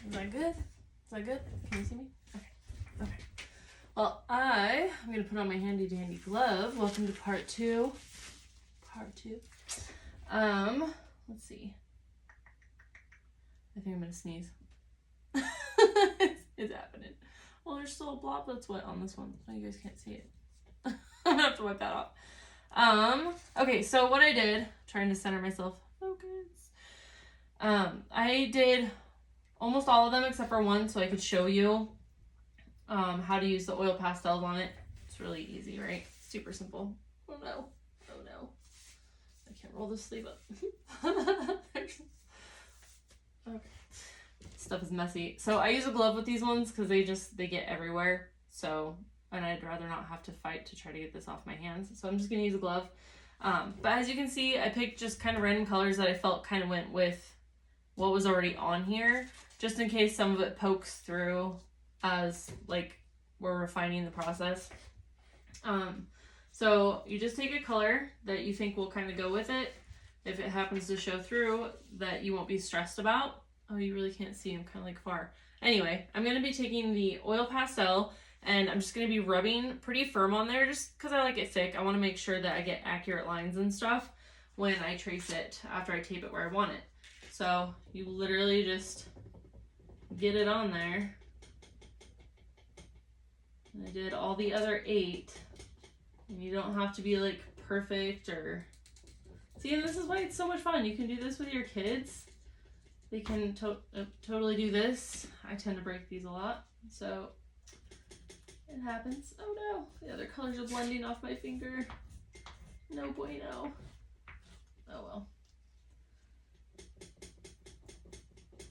Is that good? Is that good? Can you see me? Okay. Okay. Well, I'm going to put on my handy dandy glove. Welcome to part two. Part two. Let's see. I think I'm going to sneeze. It's happening. Well, there's still a blob that's wet on this one, so you guys can't see it. I'm going to have to wipe that off. Okay, so what I did, trying to center myself, focus. I did almost all of them except for one, so I could show you how to use the oil pastels on it. It's really easy, right? Super simple. Oh no. Oh no. I can't roll this sleeve up. Okay. Stuff is messy. So I use a glove with these ones because they get everywhere. So, and I'd rather not have to fight to try to get this off my hands. So I'm just going to use a glove. But as you can see, I picked just kind of random colors that I felt kind of went with what was already on here, just in case some of it pokes through as like we're refining the process. So you just take a color that you think will kind of go with it. If it happens to show through, that you won't be stressed about. Oh, you really can't see, I'm kind of like far. Anyway, I'm going to be taking the oil pastel and I'm just going to be rubbing pretty firm on there just because I like it thick. I want to make sure that I get accurate lines and stuff when I trace it after I tape it where I want it. So you literally just get it on there. And I did all the other 8. And you don't have to be like perfect or... See, and this is why it's so much fun. You can do this with your kids. They can totally do this. I tend to break these a lot, so it happens. Oh no, the other colors are blending off my finger. No bueno. Oh well.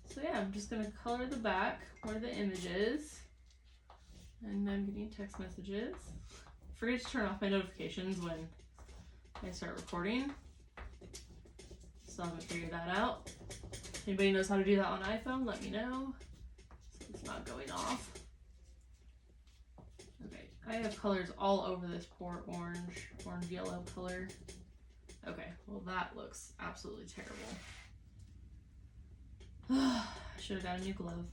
So yeah, I'm just gonna color the back where the image is. And I'm getting text messages. Forget to turn off my notifications when I start recording. Still haven't figured that out. If anybody knows how to do that on iPhone, let me know. So it's not going off. Okay, I have colors all over this poor orange yellow color. Okay, well that looks absolutely terrible. I should have got a new glove.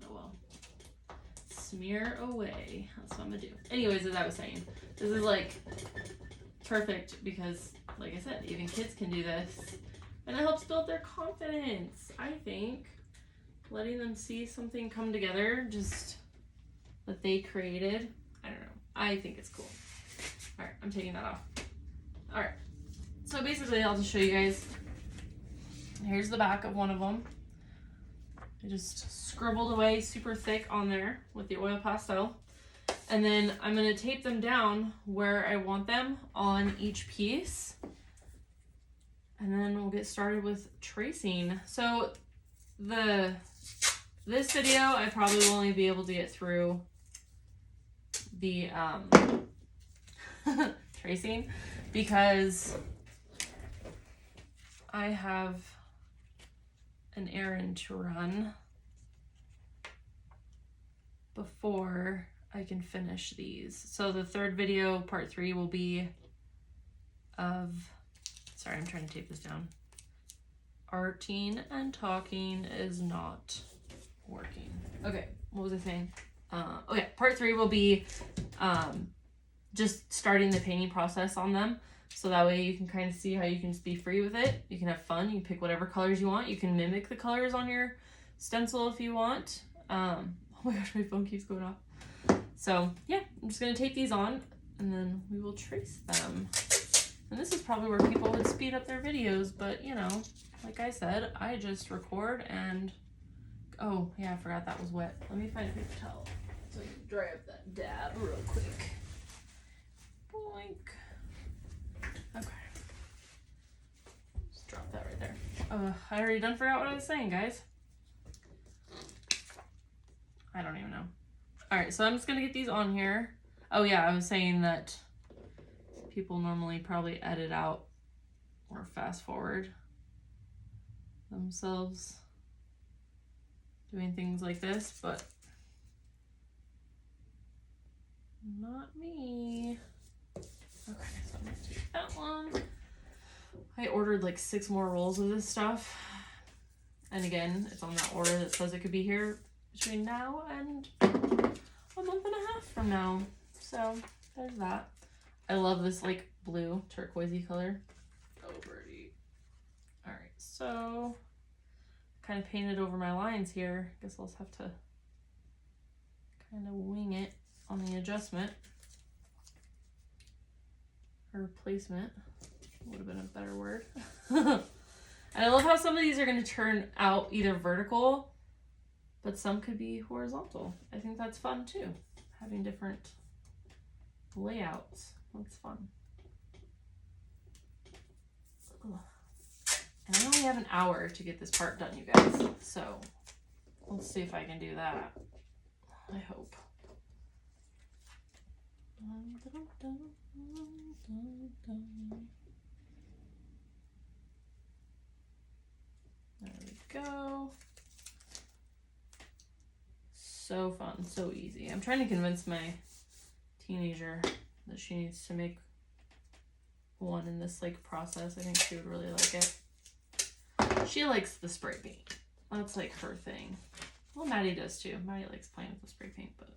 Oh well. Smear away. That's what I'm gonna do. Anyways, as I was saying, this is like perfect because, like I said, even kids can do this. And it helps build their confidence, I think. Letting them see something come together, just that they created. I don't know. I think it's cool. All right, I'm taking that off. All right. So basically, I'll just show you guys. Here's the back of one of them. I just scribbled away super thick on there with the oil pastel. And then I'm going to tape them down where I want them on each piece. And then we'll get started with tracing. So this video, I probably will only be able to get through the tracing because I have an errand to run before I can finish these. So the third video, part 3, will be of... Sorry, I'm trying to tape this down. Arting and talking is not working. Okay, what was I saying? Okay, part 3 will be just starting the painting process on them. So that way you can kind of see how you can just be free with it. You can have fun. You can pick whatever colors you want. You can mimic the colors on your stencil if you want. Oh my gosh, my phone keeps going off. So yeah, I'm just going to tape these on and then we will trace them. And this is probably where people would speed up their videos, but you know, like I said, I just record and, oh yeah, I forgot that was wet. Let me find a paper towel so I can dry up that dab real quick. Boink. Okay. Just drop that right there. I already done forgot what I was saying, guys. I don't even know. All right, so I'm just gonna get these on here. Oh yeah, I was saying that people normally probably edit out or fast forward themselves doing things like this, but not me. Okay, so I'm gonna take that one. I ordered like 6 more rolls of this stuff And again, it's on that order that says it could be here between now and a month and a half from now. So there's that. I love this like blue turquoisey color. Oh, Birdie. All right, so kind of painted over my lines here. Guess I'll just have to kind of wing it on the adjustment. Or placement would have been a better word. And I love how some of these are going to turn out either vertical, but some could be horizontal. I think that's fun too, having different layouts. That's fun. Ugh. And I only have an hour to get this part done, you guys. So let's see if I can do that. I hope. There we go. So fun, so easy. I'm trying to convince my teenager that she needs to make one in this like process. I think she would really like it. She likes the spray paint. That's like her thing. Well, Maddie does too. Maddie likes playing with the spray paint, but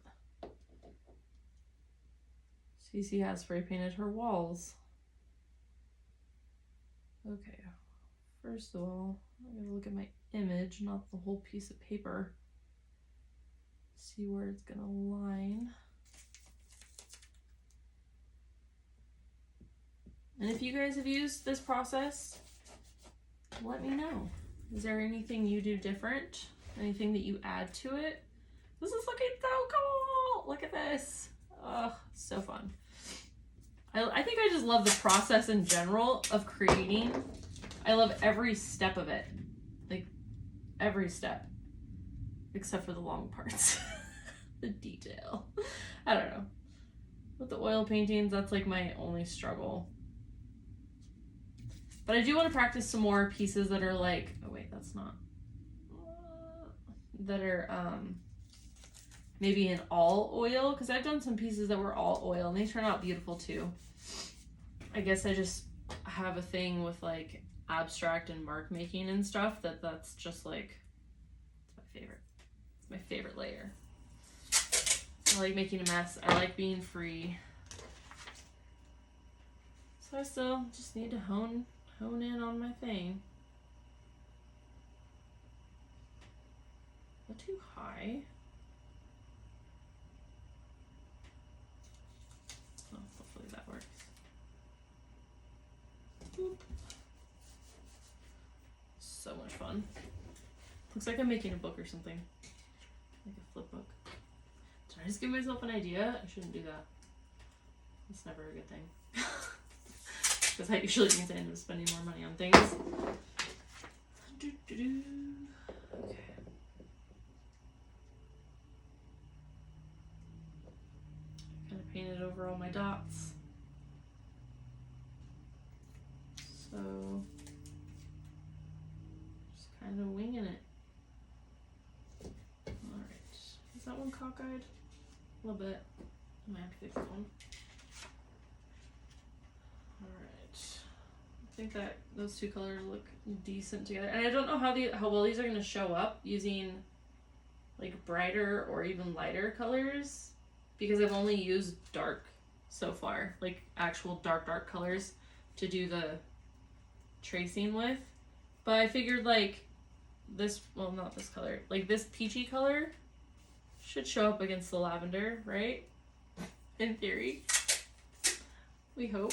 Cece has spray painted her walls. Okay, first of all, I'm gonna look at my image, not the whole piece of paper. See where it's gonna line. And if you guys have used this process, let me know. Is there anything you do different? Anything that you add to it? This is looking so cool! Look at this. Oh, so fun. I think I just love the process in general of creating. I love every step of it. Like, every step. Except for the long parts. The detail. I don't know. With the oil paintings, that's like my only struggle. But I do want to practice some more pieces that are like, oh wait, that's not, that are maybe in all oil, because I've done some pieces that were all oil and they turn out beautiful too. I guess I just have a thing with like abstract and mark making and stuff that's just like, it's my favorite. It's my favorite layer. I like making a mess. I like being free. So I still just need to hone in on my thing. Not too high. Oh, hopefully that works. Boop. So much fun. Looks like I'm making a book or something. Like a flip book. Did I just give myself an idea? I shouldn't do that. It's never a good thing. Because that usually means I end up spending more money on things. Okay. Kind of painted over all my dots. So, just kind of winging it. Alright. Is that one cockeyed? A little bit. I might have to fix that one. I think that those two colors look decent together. And I don't know how well these are going to show up using like brighter or even lighter colors, because I've only used dark so far, like actual dark colors to do the tracing with. But I figured like this, well, not this color, like this peachy color should show up against the lavender, right? In theory. We hope.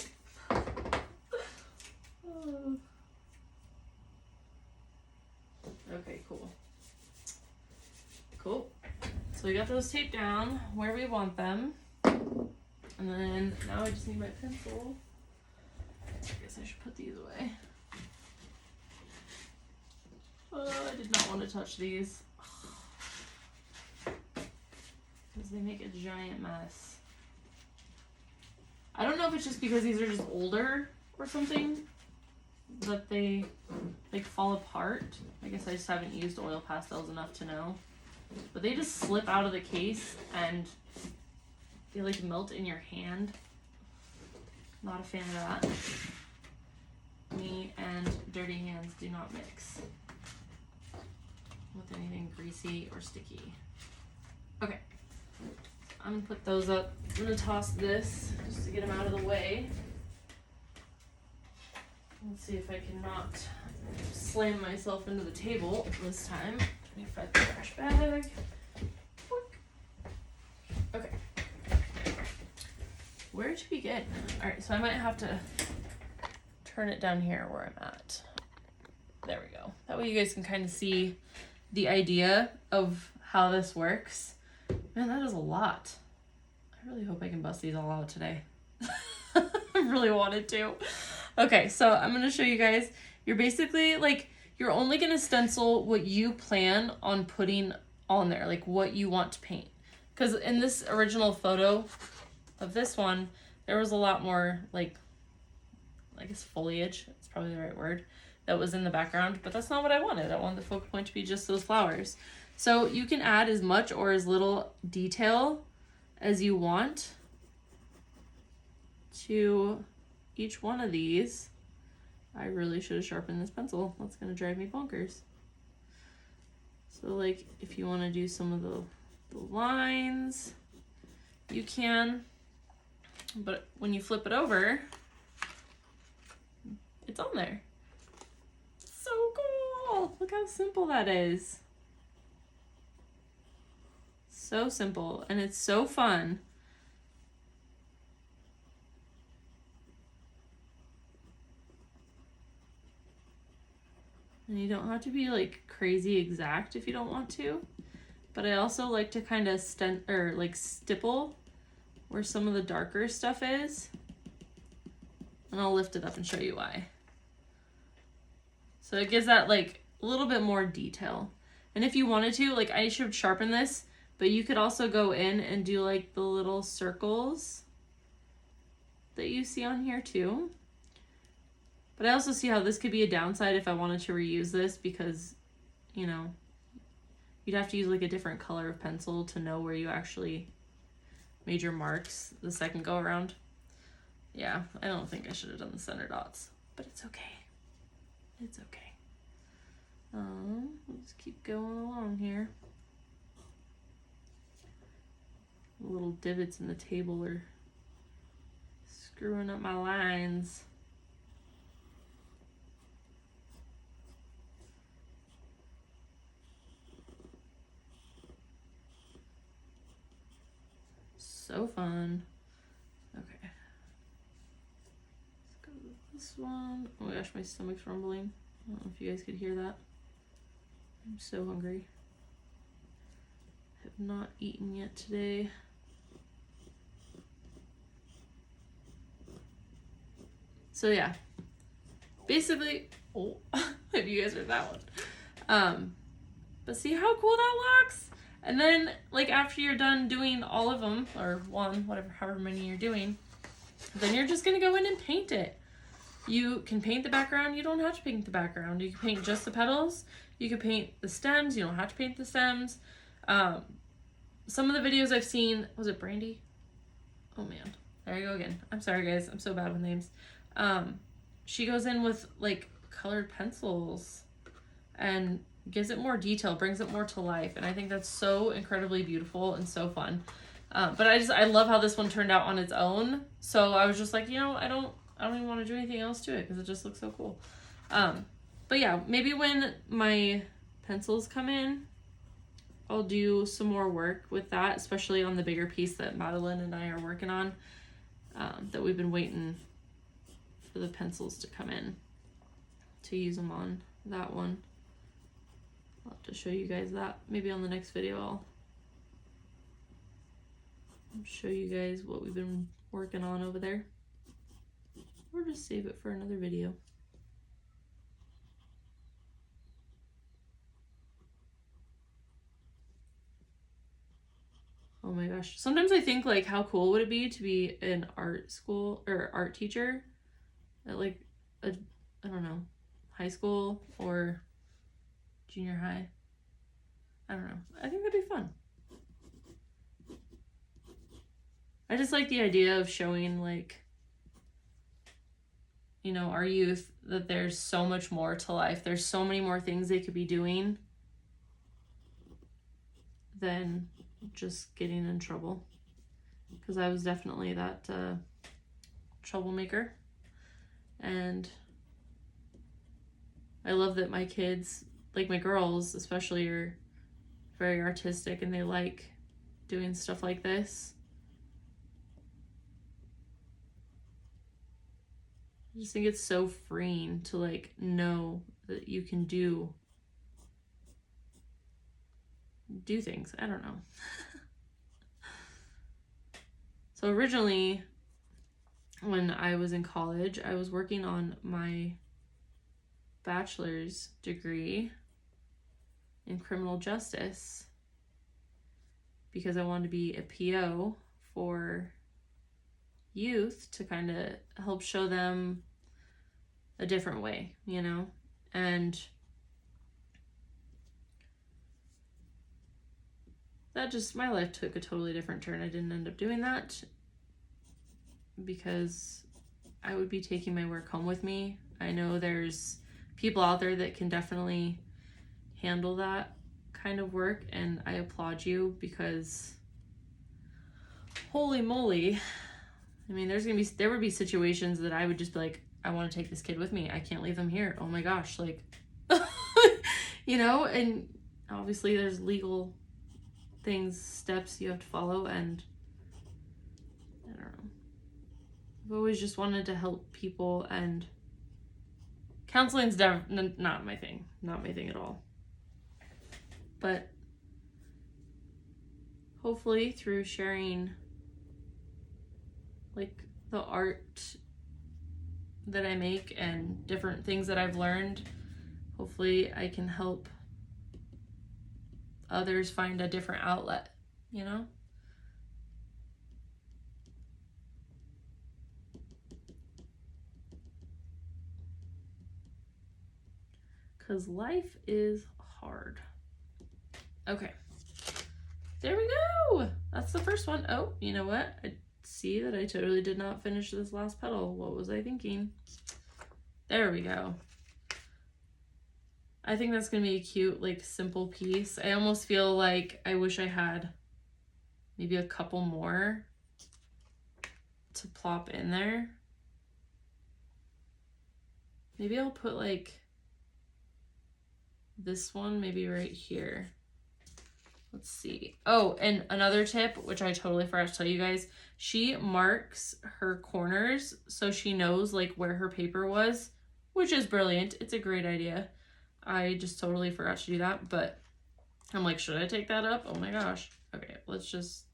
Okay, cool. Cool. So we got those taped down where we want them. And then now I just need my pencil. I guess I should put these away. I did not want to touch these. Because they make a giant mess. I don't know if it's just because these are just older or something that they like fall apart. I guess I just haven't used oil pastels enough to know. But they just slip out of the case and they like melt in your hand. Not a fan of that. Me and dirty hands do not mix. greasy or sticky. Okay, I'm gonna put those up. I'm gonna toss this just to get them out of the way. Let's see if I can not slam myself into the table this time. Let me find the trash bag. Okay. Where to begin? Alright, so I might have to turn it down here where I'm at. There we go. That way you guys can kind of see the idea of how this works. Man, that is a lot. I really hope I can bust these all out today. I really wanted to. Okay, so I'm going to show you guys. You're basically, like, you're only going to stencil what you plan on putting on there, like what you want to paint. Because in this original photo of this one, there was a lot more, like, I guess foliage, that's probably the right word, that was in the background. But that's not what I wanted. I wanted the focal point to be just those flowers. So you can add as much or as little detail as you want to each one of these. I really should have sharpened this pencil. That's gonna drive me bonkers. So like if you want to do some of the lines, you can, but when you flip it over, it's on there. So cool! Look how simple that is. So simple, and it's so fun. And you don't have to be like crazy exact if you don't want to. But I also like to kind of stipple where some of the darker stuff is. And I'll lift it up and show you why. So it gives that like a little bit more detail. And if you wanted to, like I should sharpen this, but you could also go in and do like the little circles that you see on here too. But I also see how this could be a downside if I wanted to reuse this because, you know, you'd have to use like a different color of pencil to know where you actually made your marks the second go around. Yeah, I don't think I should have done the center dots, but it's okay. It's okay. Let's keep going along here. Little divots in the table are screwing up my lines. So fun. Okay. Let's go with this one. Oh my gosh, my stomach's rumbling. I don't know if you guys could hear that. I'm so hungry. Have not eaten yet today. So yeah. Basically, oh, if you guys heard that one. But see how cool that looks? And then, like, after you're done doing all of them, or one, whatever, however many you're doing, then you're just going to go in and paint it. You can paint the background. You don't have to paint the background. You can paint just the petals. You can paint the stems. You don't have to paint the stems. Some of the videos I've seen, was it Brandi? Oh, man. There I go again. I'm sorry, guys. I'm so bad with names. She goes in with, like, colored pencils and gives it more detail, brings it more to life, and I think that's so incredibly beautiful and so fun. But I love how this one turned out on its own. So I was just like, you know, I don't even want to do anything else to it because it just looks so cool. But yeah, maybe when my pencils come in, I'll do some more work with that, especially on the bigger piece that Madeline and I are working on, that we've been waiting for the pencils to come in to use them on that one. I'll have to show you guys that. Maybe on the next video I'll show you guys what we've been working on over there. Or just save it for another video. Oh my gosh. Sometimes I think like how cool would it be to be an art school or art teacher at like I don't know, high school or junior high. I don't know. I think that'd be fun. I just like the idea of showing like, you know, our youth that there's so much more to life. There's so many more things they could be doing than just getting in trouble. Because I was definitely that troublemaker. And I love that my kids, like my girls especially, are very artistic and they like doing stuff like this. I just think it's so freeing to like know that you can do things. I don't know. So originally, when I was in college, I was working on my bachelor's degree in criminal justice because I wanted to be a PO for youth to kind of help show them a different way, you know? And that just, my life took a totally different turn. I didn't end up doing that because I would be taking my work home with me. I know there's people out there that can definitely handle that kind of work, and I applaud you because holy moly. I mean, there would be situations that I would just be like, I want to take this kid with me. I can't leave them here. Oh my gosh, like, you know, and obviously there's legal things, steps you have to follow, and I don't know. I've always just wanted to help people, and counseling's not my thing. Not my thing at all. But hopefully through sharing like the art that I make and different things that I've learned, hopefully I can help others find a different outlet, you know? Because life is hard. Okay. There we go. That's the first one. Oh, you know what? I see that I totally did not finish this last petal. What was I thinking? There we go. I think that's going to be a cute, like, simple piece. I almost feel like I wish I had maybe a couple more to plop in there. Maybe I'll put, like, this one maybe right here. Let's see. Oh, and another tip, which I totally forgot to tell you guys, she marks her corners so she knows like where her paper was, which is brilliant. It's a great idea. I just totally forgot to do that, but I'm like, should I take that up? Oh my gosh. Okay, let's just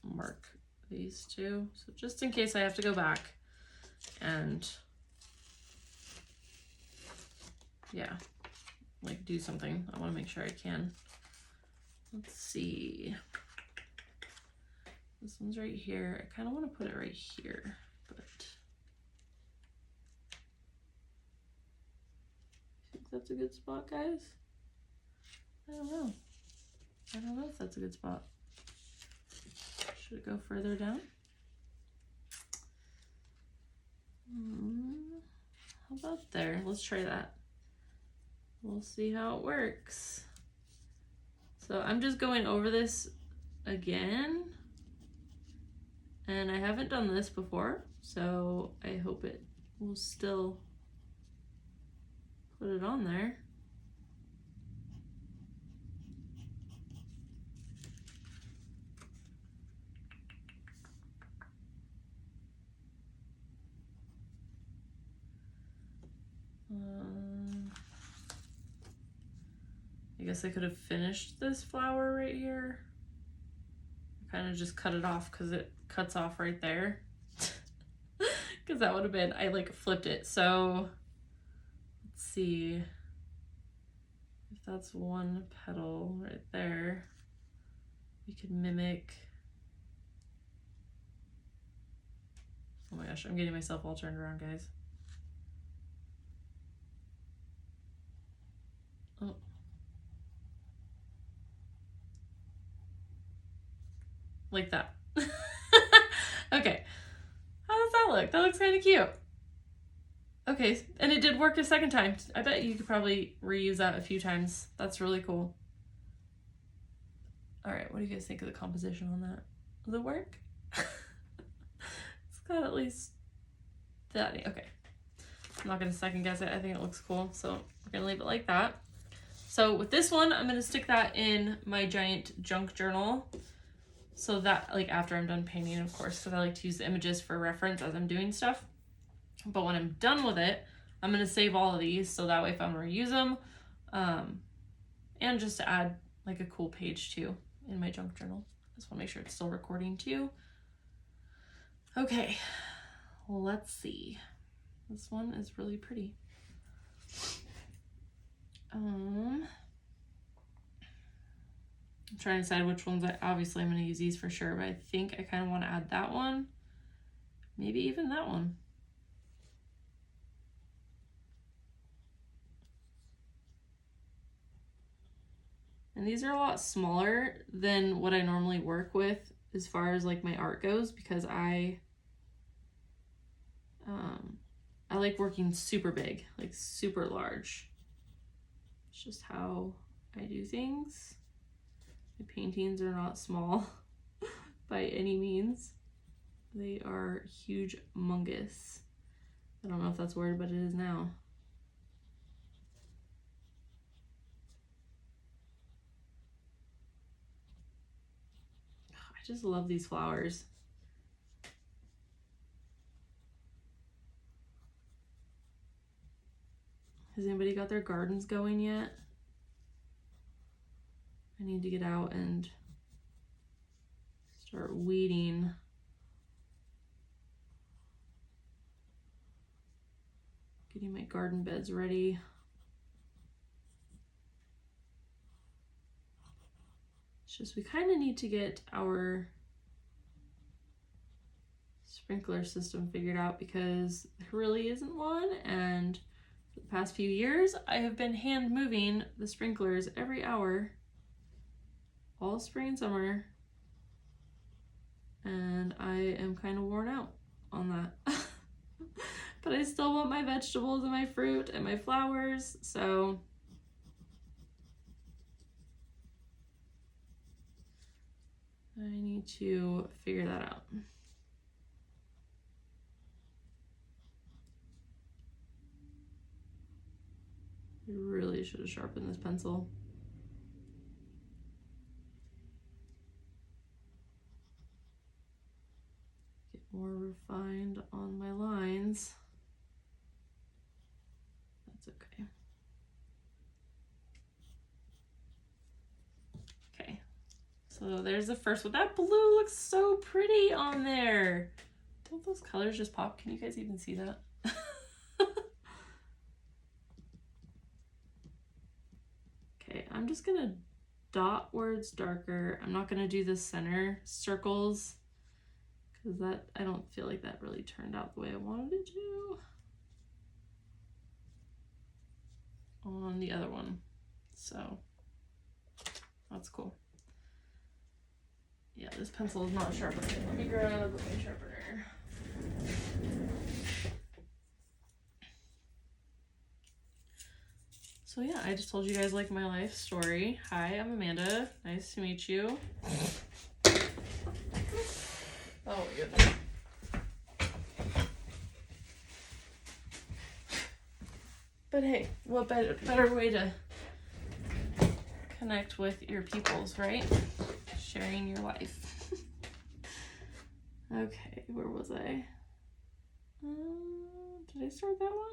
mark these two. So just in case I have to go back and yeah, like do something. I want to make sure I can. Let's see. This one's right here. I kind of want to put it right here, but I think that's a good spot, guys. I don't know. I don't know if that's a good spot. Should it go further down? How about there? Let's try that. We'll see how it works. So I'm just going over this again, and I haven't done this before, so I hope it will still put it on there. I guess I could have finished this flower right here. I kind of just cut it off because it cuts off right there. Because that would have been, I like flipped it. So let's see if that's one petal right there. We could mimic. Oh my gosh, I'm getting myself all turned around, guys. Oh. Like that. Okay. How does that look? That looks kind of cute. Okay, and it did work a second time. I bet you could probably reuse that a few times. That's really cool. All right, what do you guys think of the composition on that? Does it work? It's got at least that. Okay. I'm not gonna second guess it. I think it looks cool. So we're gonna leave it like that. So with this one, I'm gonna stick that in my giant junk journal. So that, like, after I'm done painting, of course, because I like to use the images for reference as I'm doing stuff. But when I'm done with it, I'm gonna save all of these so that way if I'm gonna use them, and just to add like a cool page too in my junk journal. Just want to make sure it's still recording too. Okay, well, let's see. This one is really pretty. I'm trying to decide which ones obviously I'm going to use these for sure, but I think I kind of want to add that one. Maybe even that one. And these are a lot smaller than what I normally work with as far as like my art goes, because I like working super big, like super large. It's just how I do things. My paintings are not small by any means. They are huge, humongous. I don't know if that's a word, but it is now. I just love these flowers. Has anybody got their gardens going yet? I need to get out and start weeding. Getting my garden beds ready. It's just we kind of need to get our sprinkler system figured out because there really isn't one, and for the past few years I have been hand moving the sprinklers every hour all spring and summer, and I am kind of worn out on that. But I still want my vegetables and my fruit and my flowers, so I need to figure that out. I really should have sharpened this pencil. Get more refined on my lines. That's okay. Okay, so there's the first one. That blue looks so pretty on there. Don't those colors just pop? Can you guys even see that? Okay, I'm just gonna dot where it's darker. I'm not gonna do the center circles because that, I don't feel like that really turned out the way I wanted it to on the other one. So that's cool. Yeah, this pencil is not sharp enough. Let me grab my sharpener. So yeah, I just told you guys like my life story. Hi, I'm Amanda. Nice to meet you. Oh my goodness. But hey, what better way to connect with your peoples, right? Sharing your life. Okay, where was I? Did I start that one?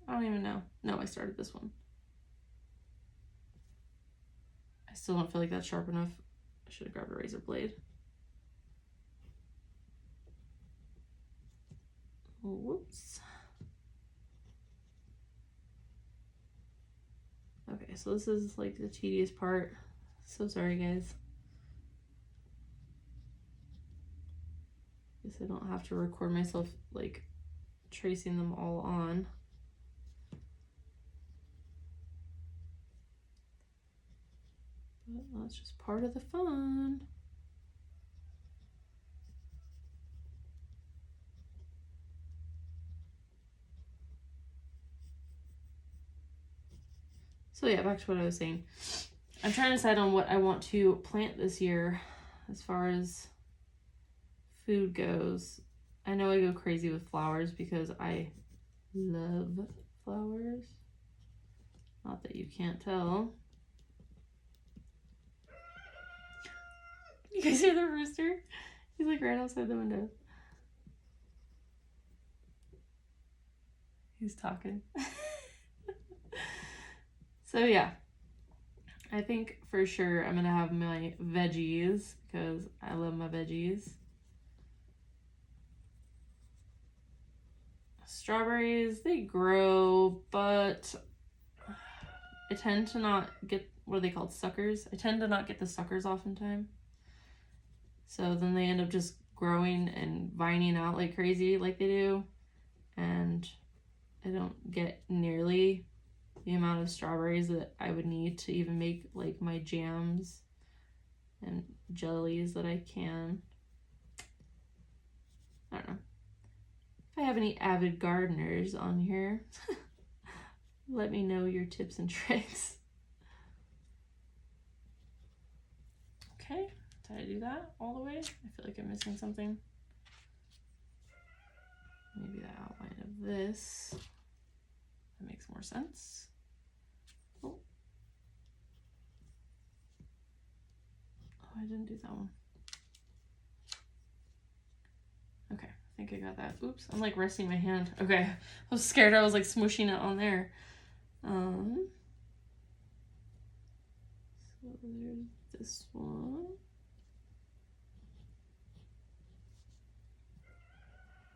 I don't even know. No, I started this one. I still don't feel like that's sharp enough. I should have grabbed a razor blade. Whoops. Okay, so this is like the tedious part. So sorry, guys. Guess I don't have to record myself like tracing them all on. But that's just part of the fun. So yeah, back to what I was saying. I'm trying to decide on what I want to plant this year as far as food goes. I know I go crazy with flowers because I love flowers. Not that you can't tell. You guys hear the rooster? He's like right outside the window. He's talking. So yeah, I think for sure I'm gonna have my veggies because I love my veggies. Strawberries, they grow, but I tend to not get, what are they called, suckers? I tend to not get the suckers oftentimes. So then they end up just growing and vining out like crazy like they do. And I don't get nearly the amount of strawberries that I would need to even make like my jams and jellies that I can. I don't know. If I have any avid gardeners on here, let me know your tips and tricks. Okay, did I do that all the way? I feel like I'm missing something. Maybe the outline of this. That makes more sense. Oh, I didn't do that one. Okay, I think I got that. Oops, I'm like resting my hand. Okay, I was scared I was like smooshing it on there. So there's this one.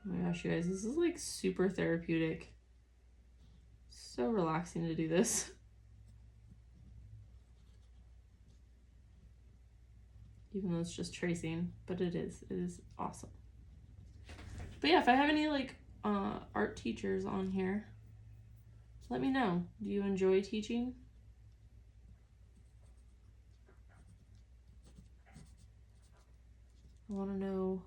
Oh my gosh, you guys, this is like super therapeutic. So relaxing to do this. Even though it's just tracing, but it is awesome. But yeah, if I have any like art teachers on here, let me know. Do you enjoy teaching? I want to know.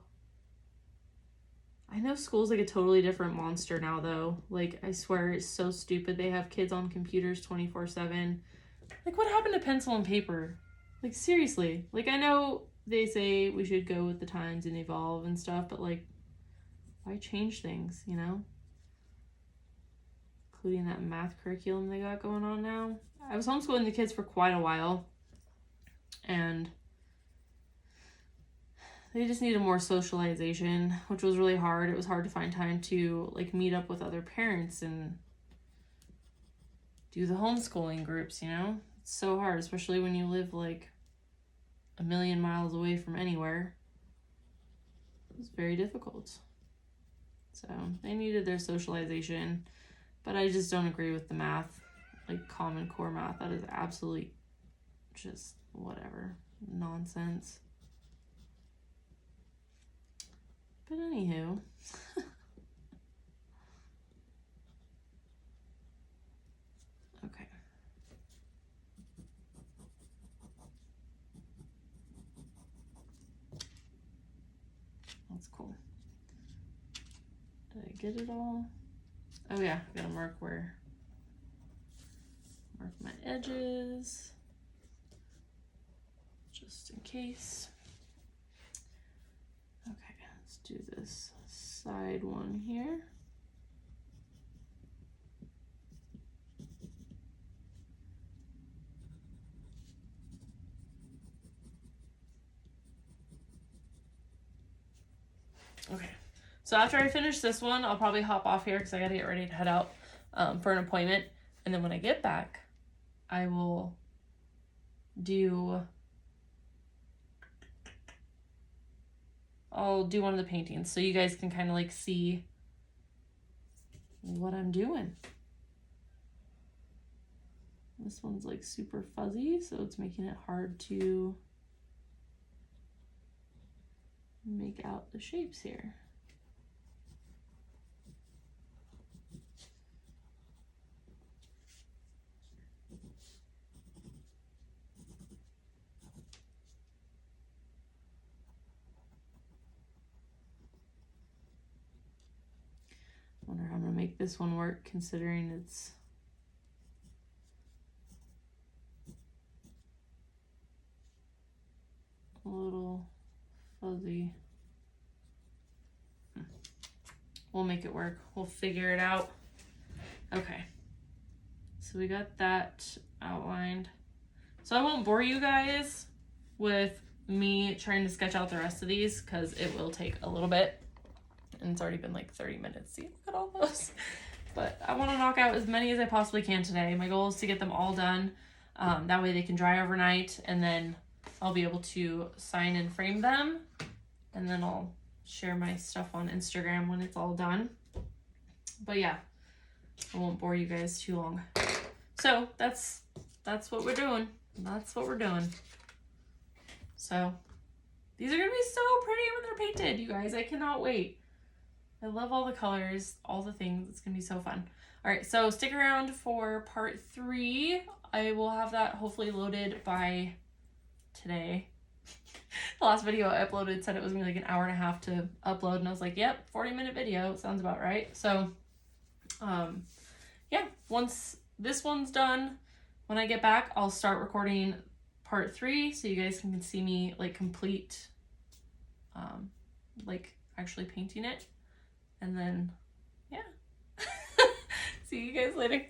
I know school's like a totally different monster now though. Like I swear it's so stupid. They have kids on computers 24/7. Like what happened to pencil and paper? Like seriously. Like I know they say we should go with the times and evolve and stuff, but like why change things, you know? Including that math curriculum they got going on now. I was homeschooling the kids for quite a while and they just needed more socialization, which was really hard. It was hard to find time to like meet up with other parents and do the homeschooling groups, you know? It's so hard, especially when you live like a million miles away from anywhere. It was very difficult. So they needed their socialization, but I just don't agree with the math, like Common Core math. That is absolutely just whatever, nonsense. But anywho, okay. That's cool. Did I get it all? Oh yeah, I gotta mark my edges, just in case. Okay, let's do this side one here. Okay, so after I finish this one, I'll probably hop off here because I gotta get ready to head out for an appointment. And then when I get back, I will I'll do one of the paintings so you guys can kind of like see what I'm doing. This one's like super fuzzy, so it's making it hard to make out the shapes here. I wonder how I'm gonna make this one work considering it's a little fuzzy. We'll make it work. We'll figure it out. Okay. So we got that outlined. So I won't bore you guys with me trying to sketch out the rest of these because it will take a little bit. And it's already been like 30 minutes. See, look at all those. But I want to knock out as many as I possibly can today. My goal is to get them all done. That way they can dry overnight, and then I'll be able to sign and frame them. And then I'll share my stuff on Instagram when it's all done. But yeah, I won't bore you guys too long. So that's what we're doing. That's what we're doing. So these are gonna be so pretty when they're painted, you guys. I cannot wait. I love all the colors, all the things. It's gonna be so fun. All right, so stick around for part 3. I will have that hopefully loaded by today. The last video I uploaded said it was gonna be like an hour and a half to upload, and I was like, yep, 40-minute video, sounds about right. So yeah, once this one's done, when I get back, I'll start recording part 3 so you guys can see me like complete like actually painting it. And then yeah. See you guys later.